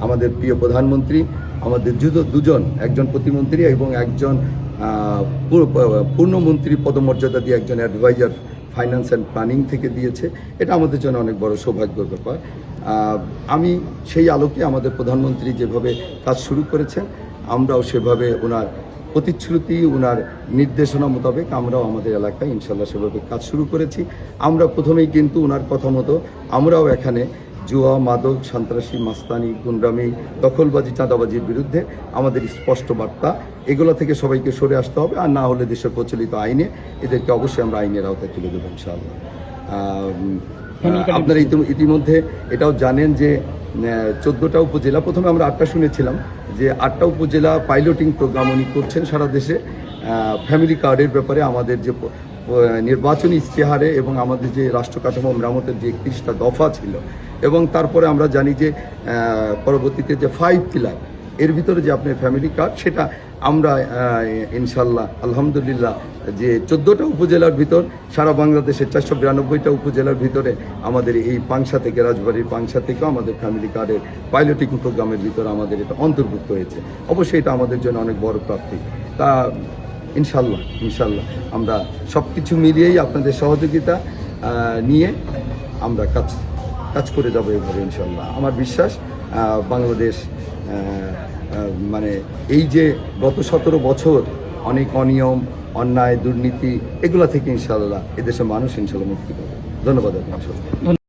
আমাদের প্রিয় প্রধানমন্ত্রী আমাদের দুজন, একজন প্রতিমন্ত্রী এবং একজন পূর্ণমন্ত্রী পদমর্যাদা দিয়ে একজন অ্যাডভাইজার ফাইন্যান্স অ্যান্ড প্ল্যানিং থেকে দিয়েছে। এটা আমাদের জন্য অনেক বড় সৌভাগ্যের ব্যাপার। আমি সেই আলোকে আমাদের প্রধানমন্ত্রী যেভাবে কাজ শুরু করেছেন, আমরাও সেভাবে ওনার প্রতিশ্রুতি, ওনার নির্দেশনা মোতাবেক আমরাও আমাদের এলাকায় ইনশাল্লাহ সেভাবে কাজ শুরু করেছি। আমরা প্রথমেই কিন্তু ওনার কথা মতো আমরাও এখানে জুয়া, মাদক, সন্ত্রাসী, মাস্তানি, গুন্ডামি, দখলবাজি, চাঁদাবাজির বিরুদ্ধে আমাদের স্পষ্ট বার্তা, এগুলো থেকে সবাইকে সরে আসতে হবে, আর না হলে দেশের প্রচলিত আইনে এদেরকে অবশ্যই আমরা আইনের আওতায় তুলে দেবো ইনশাআল্লাহ। আপনারা ইতিমধ্যে এটাও জানেন যে 14টা উপজেলা, প্রথমে আমরা 8টা শুনেছিলাম, যে 8টা উপজেলা পাইলটিং প্রোগ্রাম উনি করছেন সারা দেশে ফ্যামিলি কার্ডের ব্যাপারে। আমাদের যে নির্বাচনী ইশতেহারে এবং আমাদের যে রাষ্ট্র কাঠামো মেরামতের যে 31টা দফা ছিল, এবং তারপরে আমরা জানি যে পরবর্তীতে যে 5 পিলার, এর ভিতরে যে আপনার ফ্যামিলি কার্ড, সেটা আমরা ইনশাল্লাহ আলহামদুলিল্লাহ যে 14টা উপজেলার ভিতর সারা বাংলাদেশের 492টা উপজেলার ভিতরে আমাদের এই পাংশা থেকে, রাজবাড়ির পাংশা থেকেও আমাদের ফ্যামিলি কার্ডের পাইলটিং প্রোগ্রামের ভিতরে আমাদের এটা অন্তর্ভুক্ত হয়েছে। অবশ্যই এটা আমাদের জন্য অনেক বড় প্রাপ্তি। তা ইনশাল্লাহ আমরা সব কিছু মিলিয়েই আপনাদের সহযোগিতা নিয়ে আমরা কাজ করে যাবো এভাবে ইনশাল্লাহ। আমার বিশ্বাস বাংলাদেশ মানে এই যে গত 17 বছর অনেক অনিয়ম, অন্যায়, দুর্নীতি, এগুলা থেকে ইনশাল্লাহ এদেশের মানুষ ইনশাল্লাহ মুক্তি পাবে। ধন্যবাদ আপনার।